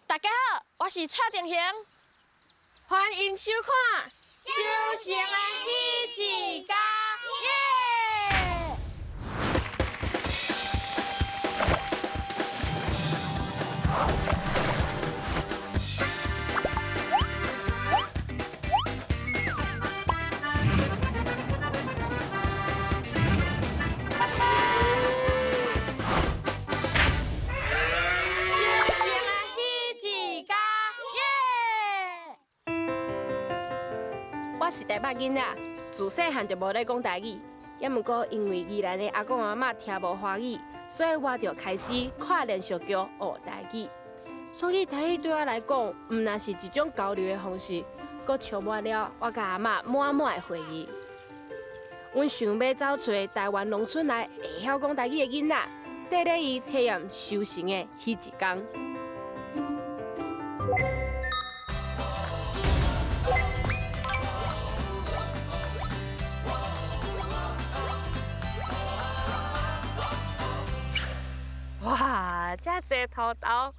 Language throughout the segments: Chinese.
大家好，我是蔡定恒，欢迎收看《修行的喜一家》耶！我是台北囡仔，自细汉就无咧讲台语，也毋过因为宜兰的阿公阿嬷听无华语，所以我就开始看连续剧学台语。所以台语对我来讲，毋但是一种交流的方式，阁充满了我甲阿嬷满满的回忆。阮想要找找台湾农村内会晓讲台语的囡仔，带领伊体验修行的迄一天。哇，遮济土豆，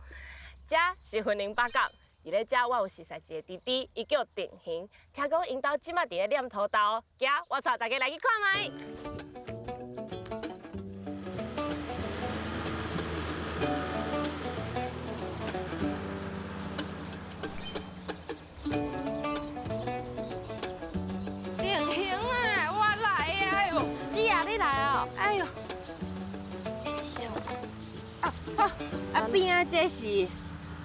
这是云林北港。伫咧遮，我有熟识一个弟弟，伊叫定恒。听讲因兜即马伫咧念土豆，行，我带大家来去看卖。定恒啊，我来啊！哎呦，姐啊，你来哦！哎呦，啊边啊，这是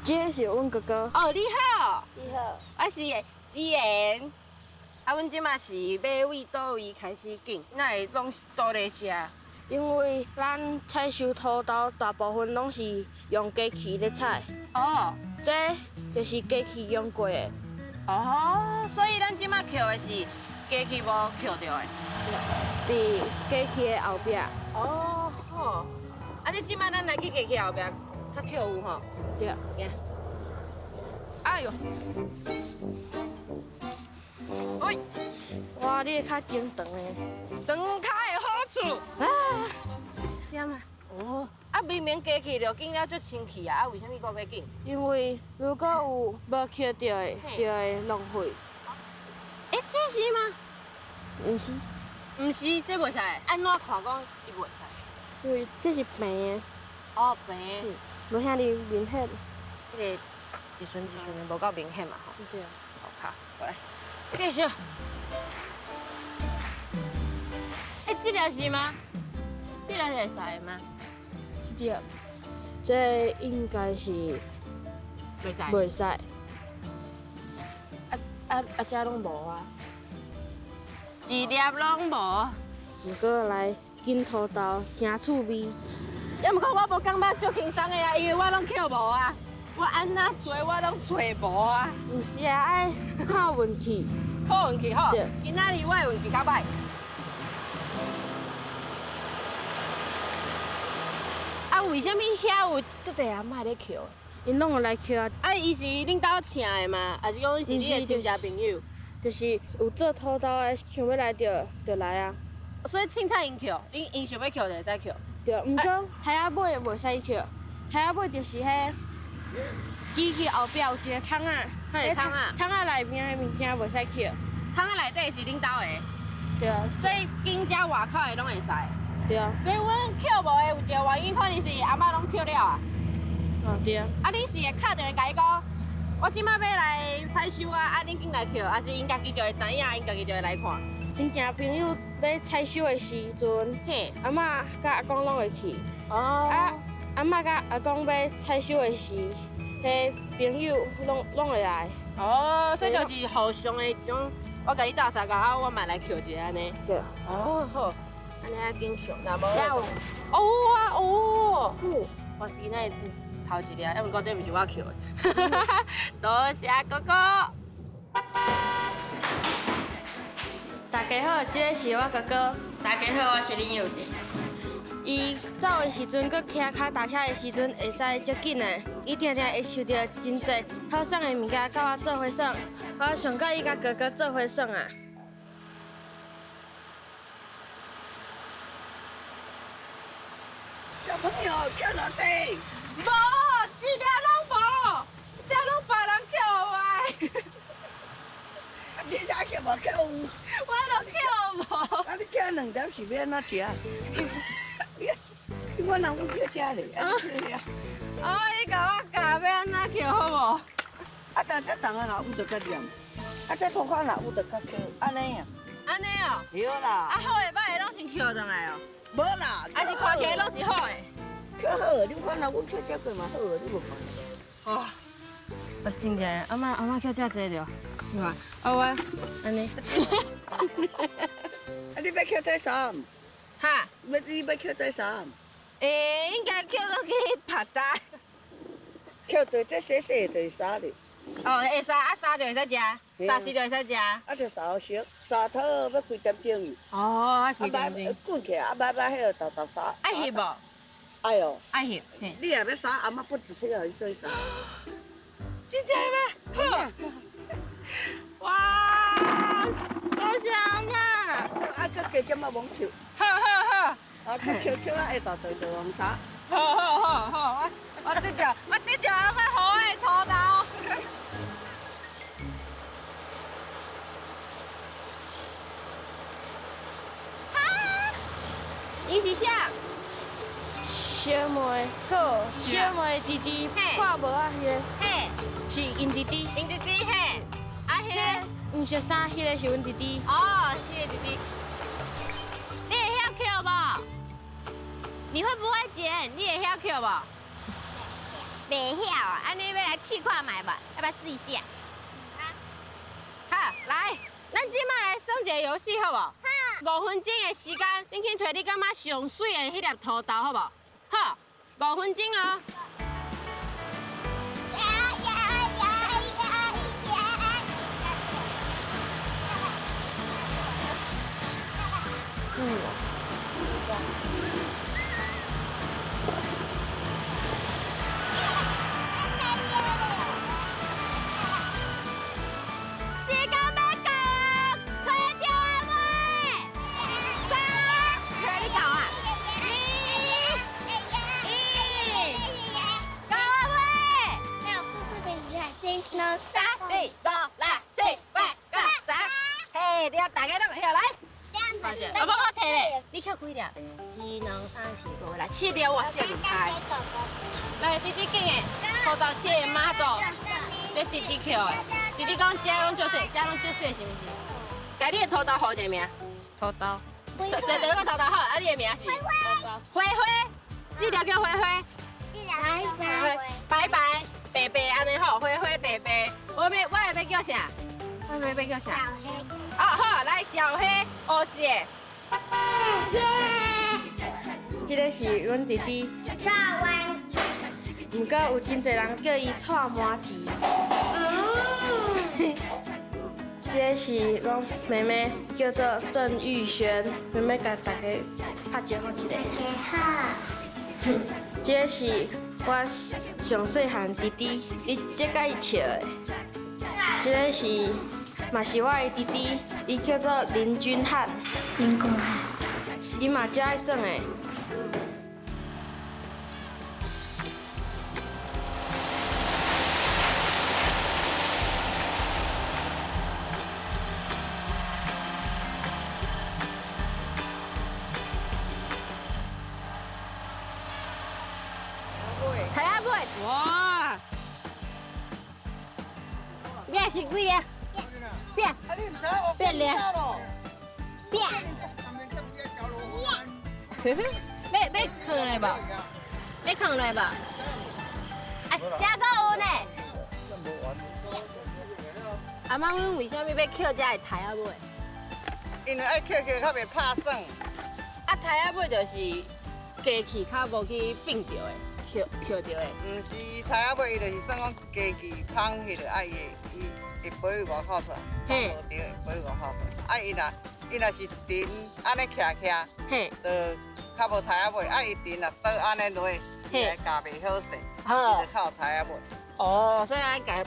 这是阮哥哥。哦，你好，你好。我是子妍。啊，阮即马是要为倒位开始种，哪会拢是倒咧食？因为咱采收土豆大部分拢是用机器咧采，哦这就是机器用过的。哦，所以咱即马捡的是机器无捡到的。伫机器的后壁。哦好。啊，你即马咱来去机器后壁，较捡有吼。对。行。哎呦，喂，哇，你的较精长的。长开的好处。啊，这嘛。哦。啊，明明机器就紧了足清气啊，啊，为什么搁要紧？因为如果有无捡到的，就会浪费。哎，这是吗？毋是，毋是，这袂使。安怎看讲伊袂使？因为这是平的，哦，平。无遐尼明显。迄个一寸的无够明显嘛吼。对。好卡，过来，继续。哎，这条是吗？这条是会使的吗？这条，这应该是袂使。袂使。这拢无啊。一粒拢无。毋过来紧土豆，惊趣味。也毋过我无感觉足轻松的啊，因为我拢捡无啊。我安怎找我拢找无啊。毋是啊，爱看运气。好运气吼。对。今仔日我的运气较歹。啊，为什么遐有足侪阿嬷咧捡？因拢有来捡啊，啊，伊是恁兜请的吗？还是讲伊是你的亲戚朋友？就是有做土豆的，想要来就来啊。所以凊彩因捡，因想要捡就会使捡。对，毋过海仔尾袂使捡，海仔尾就是迄机器后壁有一个桶仔，迄个桶仔，桶仔内面的物件袂使捡。桶仔内底是恁兜的，对啊，所以紧遮外口的拢会使。对啊，所以阮捡无的有一个原因，可能是阿嬷拢捡了啊。哦对啊。啊，你是会敲电话甲伊讲，我即摆要来采收啊，啊，恁紧来捡，还是因家己就会知影，因家己就会来看。亲戚朋友要采收的时阵，嘿，阿嬷甲阿公拢会去。哦。啊，阿嬷甲阿公要采收的时，迄朋友拢会来。哦，所以就是互相的一种，我甲你搭讪，啊，我嘛来捡一下安尼。对。哦，好，安尼啊紧捡，那无。有。哦啊哦。我今仔头一粒，要毋过这毋是我捡的。多谢哥哥。大家好，这个是我哥哥。大家好，我是林佑弟。伊走的时阵，佮骑脚踏车的时阵，会使足紧的。伊定定会收到真侪好耍的物件，甲我做伙耍。我上介意甲哥哥做伙耍啊。小朋友，看到这，无，一粒拢无。我都捡无。啊，你吃2点是要安怎吃？我人有叫吃咧，哦，你甲我教要安怎捡好无？啊，但这重的若有就较黏，啊，这涂骹若有就较扣，安尼啊。安尼哦。对啊，啦，好诶，歹诶，拢先捡上来哦。无啦，还是看起来拢是好诶。较好，你看若阮捡这过嘛好，你无看。哦。我真正阿妈捡遮济了，是吧？啊我安尼，啊，你要捡这衫？哈？你要捡这衫？应该捡落去拍搭。捡对这细细就是衫哩，哦，会使啊，沙就会使食，沙丝就会使食。啊，就3熟，3套要几点钟去？哦，爱啊，开点钟。滚起来，啊，摆迄个豆沙。爱翕无？哎呦，爱翕。嘿。你也要衫，阿妈不只出来你做衫。真正的吗？好。哇！多谢阿妈。啊，佮加减啊网球，好好好。啊，佮扣啊下大对就黄衫。好，我得着阿妈好诶土豆。伊是啥？小妹个小妹弟弟挂无啊？迄个嘿，是因弟弟，因弟弟嘿，啊迄个，毋熟衫，迄个是阮弟弟。哦，迄个弟弟，你会晓扣无？你会不会剪？你会晓扣无？袂晓啊，安尼要来试看卖吧？要不要试一下？好，来，咱即摆来耍一个游戏好无？好。5分钟的时间，恁去找你感觉上水的迄粒土豆好无？好，5分钟哦。时间要到啊，找着阿妹，找啊，找你到啊，到阿妹，3、4、5、6、7、8、9、10，嘿，对，大家拢下来。阿妈，我摕咧，你捡几粒？1、2、3、4、5，来7粒，我接离开。来，弟弟紧的，土豆切的马肚，你弟弟捡的。弟弟讲家拢足水，家拢足水是毋是？家你的土豆号一个名？土豆，这个土豆好，啊你的名是？灰灰，这条叫灰灰。白白白白安尼好，灰灰白白。我要叫啥？我要叫啥？哦好，来小黑，哦是的。这个是阮弟弟，毋过有真侪人叫伊串麻糍。这个是阮妹妹，叫做郑玉璇，妹妹甲大家拍招呼一下。这个是我上细汉弟弟，伊这甲伊笑的。这个是嘛是我的弟弟，伊叫做林君汉。伊嘛真爱耍的。睇下妹，哇！变是几粒？变变粒，变。要放来无？要放来无？哎，这个有呢。阿妈，阮为什么要捡这个台仔尾？因为爱捡较袂拍算。啊，台仔尾就是机器较无去并着的。捡着的，毋是台仔尾，伊就是算讲家己芳迄个爱伊会飞外口出来，嘿，无着会飞外口出来。啊，伊若是沉安尼徛，嘿，就较无台仔尾。啊，伊沉若倒安尼落，伊会夹袂好势，伊就较有台仔尾。哦，所以咱家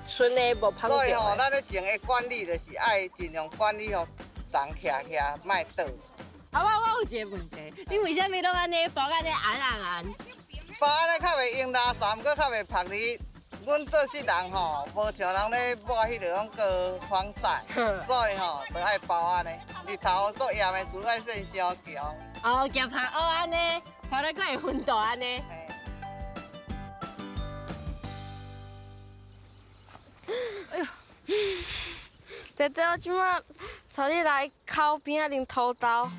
剩的无芳所以吼，着的。咱咧种的管理就是爱尽量管理吼，长徛，莫倒。啊，我有一个问题，你为什么拢安尼包安尼红红？包安尼较袂用拉衫，搁较袂晒你阮做事人吼，无像人咧抹迄个种高防晒，所以吼，就爱包安尼。日头做盐的时爱洗伤强。哦，夹拍蚵安尼，拍了个会分大安尼。哎呦，姐姐，我即摆带你来烤饼仔林土豆。啊，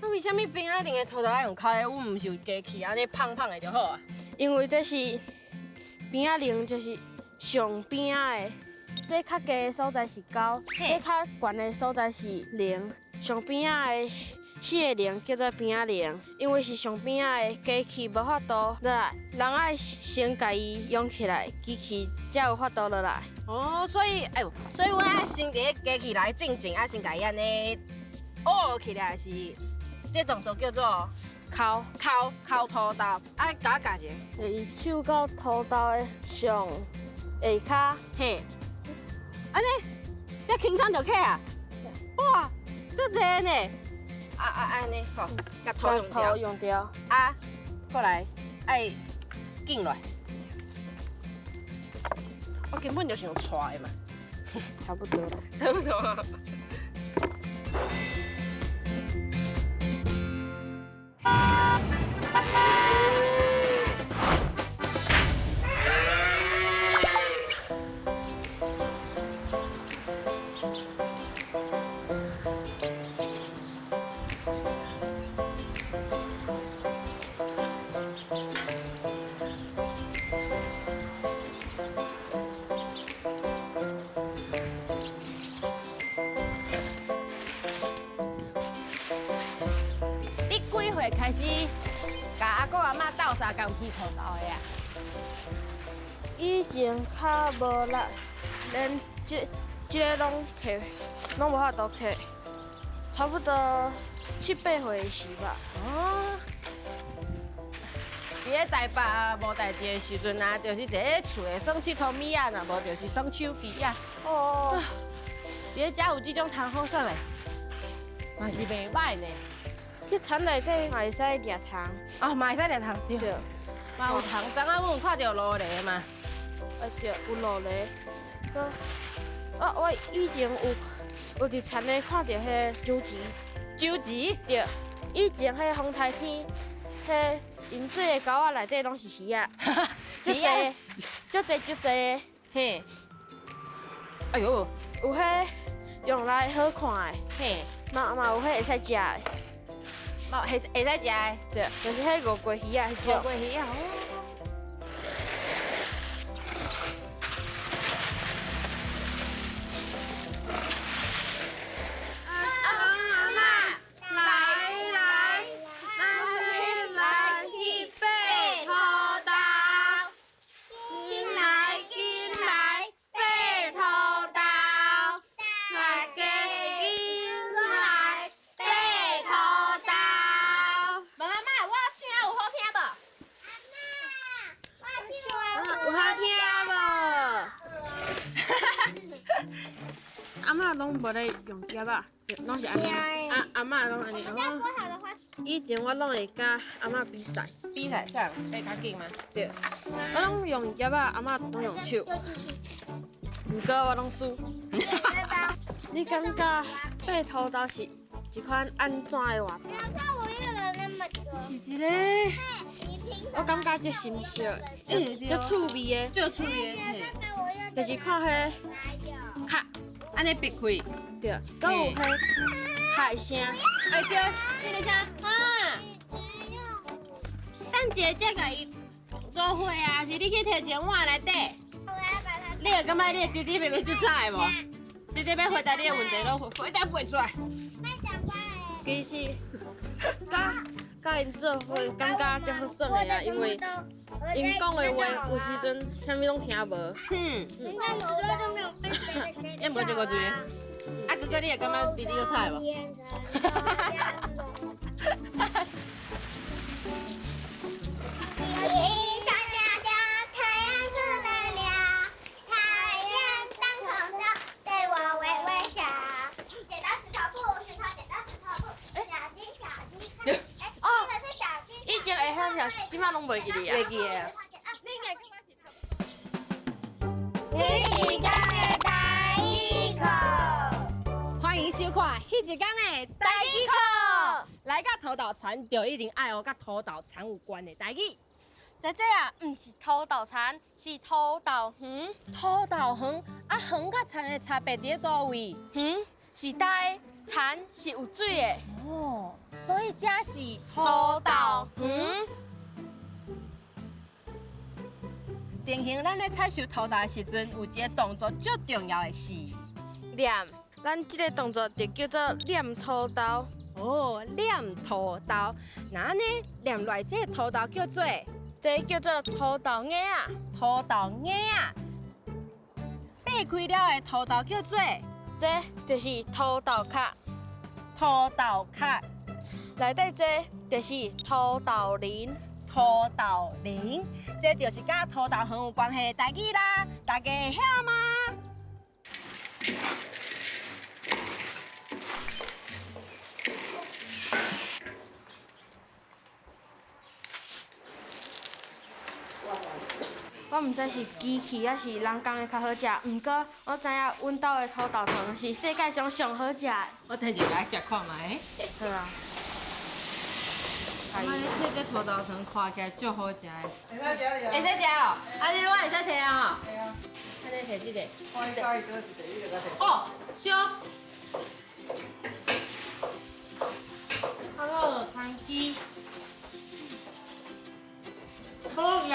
为什么饼仔林的土豆爱用烤的？阮毋是有加去安尼胖胖的就好啊。因为这是饼仔林，就是上饼仔的。这较低的所在是高，这较悬的所在是零。上饼仔的四个零叫做饼仔零，因为是上饼仔的机器无法度落来，人爱先家己用起来，机器才有法度落来。哦，所以所以阮爱先伫个机器来进前，爱先家己安尼学起来是，这动作叫做烤土豆，啊，甲我教一下。就是手到土豆的上下骹，嘿，安尼，这轻松就起啊！哇，足济呢！安尼好，甲头用掉，用掉，啊，过来爱紧落。我根本就是用踹的嘛，差不多了。差不多。会开始甲阿公阿嬷斗相共起土豆的啊？以前较无力，连这个拢无法度摕，差不多7、8岁时吧。哦，伫咧台北无代志的时阵啊，就是坐咧厝的耍佚佗米啊，若无就是耍手机啊。哦，伫咧遮有这种通好耍的，嘛是袂歹呢。去田内底嘛会使掠虫。哦，嘛会使掠虫，对。对。嘛有虫，昨仔阮有看到落雷嘛。对，有落雷。我以前有伫田内看到迄酒钱。酒钱？对。以前迄风台天，迄因做的沟仔内底拢是鱼仔，足济，足济。嘿。哎呦，有迄用来好看的，嘿，嘛有迄会使食的。嘛会使食的，对，就是迄五龟鱼啊，迄种。五龟鱼啊，阿嬷拢无咧用夹仔，拢是安尼。阿嬷拢安尼。以前我拢会甲阿嬷比赛。比赛上会较紧吗？对。我拢用夹仔，阿嬷拢用手。毋过我拢输。你感觉白土豆是一款安怎的活动？是一个，我感觉足新鲜的，足趣味的，足趣味的，就是看迄壳。安尼闭开，对，搁有迄海声，哎对，迄个啥啊？等姐姐甲伊做伙啊，是你去摕一碗内底。你会感觉你的弟弟妹妹足菜无？弟弟要回答你的问题，都回答不出来。其实，甲因做伙，感觉足好耍的啊，因为因讲的话有时阵啥物拢听无。也无这个字。啊哥哥，你会感觉弟弟足菜无？以前会晓跳，即摆拢袂记哩啊。袂记的。一天的台语课，来甲土豆田就一定爱学甲土豆田有关的台语。姐姐啊，唔是土豆田，是土豆园。土豆园啊，园甲田的差别伫倒位？园是大，田是有水的。哦，所以这是土豆园。定型，咱咧采收土豆的时阵，有一个动作最重要的是念，咱这个动作就叫做念土豆。哦，念土豆。那呢，念来这个土豆叫做这叫做土豆芽啊。土豆芽啊。掰开了的土豆叫做这就是土豆壳。土豆壳。内底这就是土豆仁。土豆仁，这就是甲土豆园有关系的台语啦，大家会晓吗？我毋知是机器还是人工的较好食，毋过我知影阮兜的土豆糖是世界上上好食的。我等一下来食看卖。好啊。我咧这土豆糖看起来足好食的。会使食哩啊？会使食哦，啊，你我会使摕啊吼。系啊。安尼摕这个。看伊介意倒一个，你就甲摕。哦，烧。好，番茄。好食。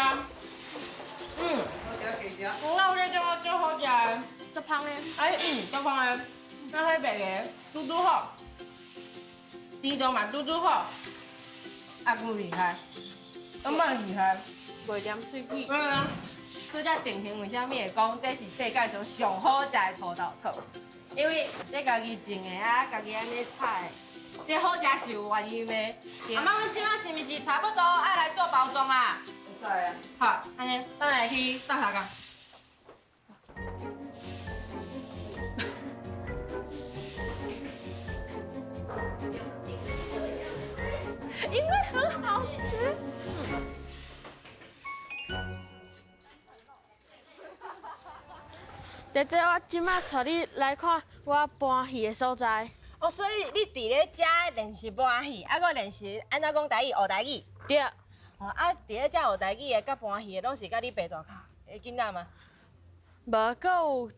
嗯。好食加食。我咧这个足好食的。足芳的。哎，足芳的。那迄白个嘟嘟好，甜豆嘛嘟嘟好。啊，够厉害，咁蛮厉害，袂黏喙齿。所以才定型为虾米会讲这是世界上上好食的土豆糖，因为这家己种的啊，家己安尼采的，这好食是有原因的。阿妈，阮即摆是毋是差不多爱来做包装啊？会使啊。好，安尼，等下去倒下工。因为很好吃。姐姐，我即摆带你来看我搬戏的所在。哦，所以你伫咧遮练习搬戏，啊，搁练习安怎讲台语、学台语。对。哦，啊，伫咧遮学台语的、甲搬戏的，拢是甲你爸大卡的囡仔吗？无，搁有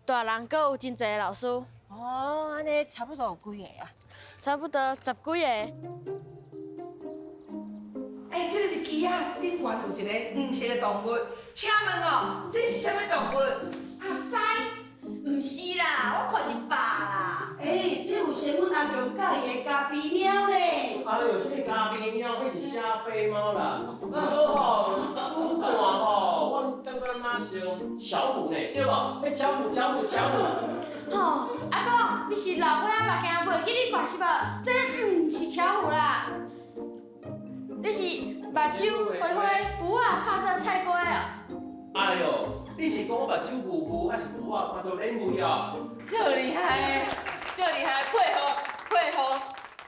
大人，搁有真侪个老师。哦，安尼差不多有几个啊？差不多10几个。哎，这个日记啊，顶悬有一个黄色的动物，请问哦，这是啥物动物？阿西？唔是啦，我看是爸啦。哎，这有先阮阿强教伊的咖啡猫呢。哎呦，这个咖啡猫迄是加菲猫啦。不过吼，愈看吼，我感觉马像巧虎呢，对无？哎，巧虎。吼，阿公，你是老伙仔目镜袂记你挂是无？这毋是巧虎啦，你是目睭灰灰，不啊看做菜瓜哦。哎呦，你是讲我目睭糊糊，还是我看做脸糊哦？足厉害的，足厉害的，配合。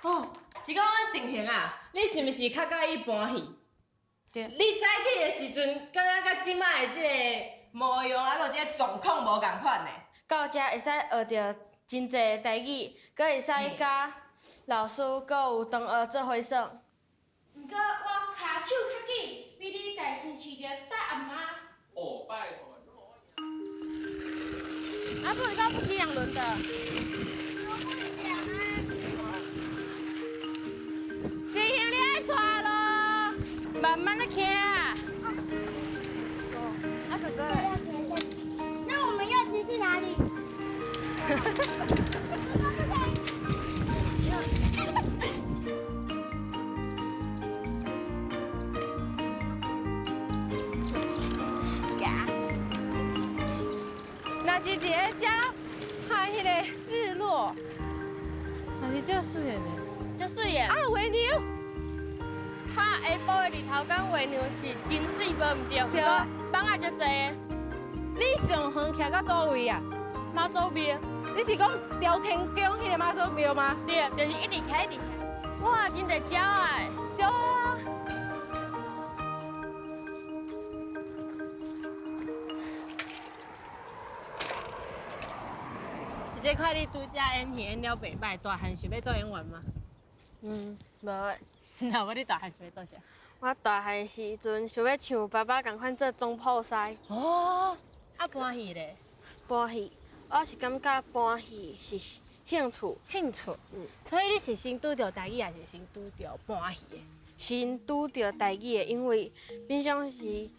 哦，是讲阮定型啊，你是毋是较介意搬戏？对。你早起的时阵，敢若甲即摆的即个模样，还有即个状况无共款呢？到遮会使学着真侪台语，搁会使甲老师搁有同学做伙耍。毋过我骹手较紧，比你家先饲着搭阿妈。哦，拜托。啊，不，你讲不是两轮的。弟兄，你爱带咯，慢慢的骑啊。啊，哥哥。那我们要骑去哪里？若是伫咧遮看迄个日落，还是足水的呢。足水的。啊，月娘。看下晡的日头跟月亮是真水，无毋对，不过放啊足侪。你上远徛到倒位啊？妈祖庙。你是讲朝天宫迄个妈祖庙吗？对，就是一直徛一直徛。哇，真侪鸟啊！对啊。一直接看你拄则演戏演了袂歹，大汉想要做演员吗？无诶，那我你大汉想要做啥？我大汉时阵想要像爸爸共款做总铺师。哦，啊搬戏咧，搬戏，我是感觉搬戏是兴趣，兴趣。所以你是先拄着台语，还是先拄着搬戏的？先拄着台语的，因为平常时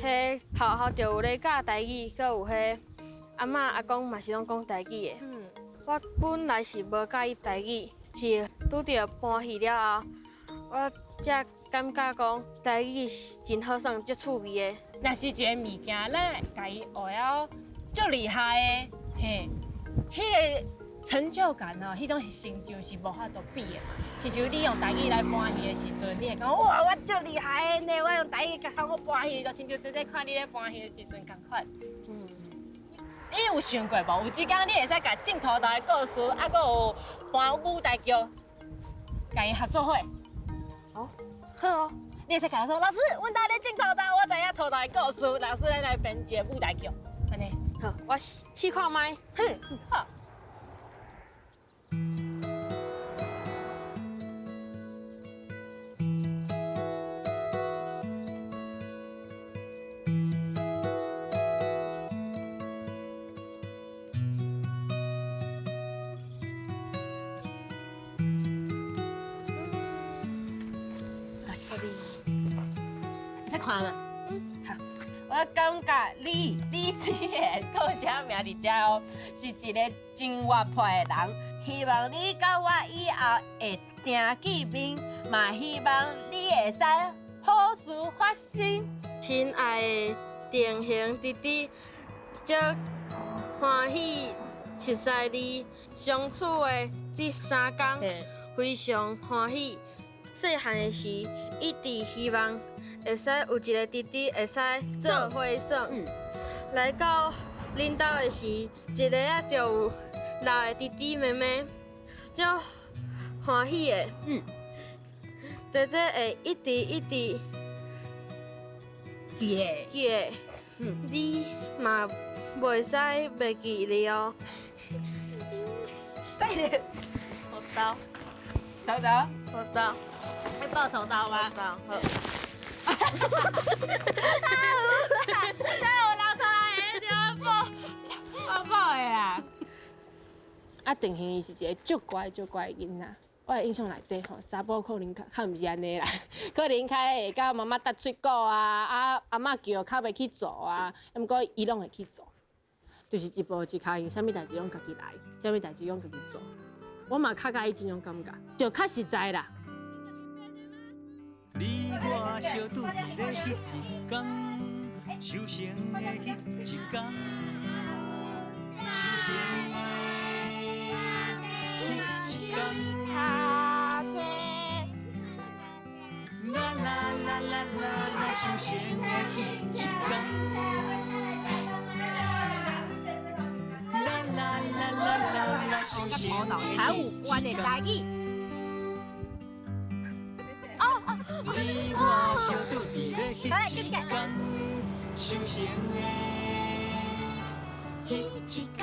迄校就有咧教台语，搁有迄阿嬷阿公嘛是拢讲台语的。我本来是无介意台语，是拄着搬戏了后，我才感觉讲台语是真好耍，足趣味的。若是一个物件，咱会家己学了足厉害的，嘿，迄个成就感哦，迄种成就是无法度比的嘛。亲像你用台语来搬戏的时阵，你会讲哇，我足厉害的呢！我用台语甲我搬戏，就亲像真正看你咧搬戏的时阵共款。你有想过无？有一天你会使甲镜头台的故事，啊，搁有搬舞台剧，甲伊合作伙。好哦，你会使甲我说，老师，阮家咧镜头台，我知影头台的故事，老师咱来编一个舞台剧，安尼。好，我试看卖。好。你看了？好。我感觉你这个到啥名伫遮哦，是一个真活泼的人。希望你甲我以后会定见面，嘛希望你会使好事发生。亲爱的定恒弟弟，足欢喜熟悉你相处的这3天，非常欢喜。细汉的时，一直希望会使有一个弟弟会使做伙耍。来到恁兜的时，一个啊就有6个弟弟妹妹，足欢喜的。姐姐会一直记得。你嘛袂使袂记你哦。好刀，好刀，会报仇刀吗？好。我老头的，报的啦。啊，定恒伊是一个足乖的囡仔。我的印象内底吼，查甫可能较毋是安尼啦，可能较会甲妈妈搭喙鼓啊，阿嬷叫较袂去做啊，毋过伊拢会去做，就是一步一脚印，啥物代志拢家己来，啥物代志拢家己做。我嘛较介意这种感觉，就较实在啦。你我相拄伫咧迄一天，修成的迄一天，修成的迄一天。啦啦啦啦啦啦，修成的迄一天。啦啦啦啦啦啦，修成的财务官的台语。你我相拄伫咧迄一天，修成的迄一天。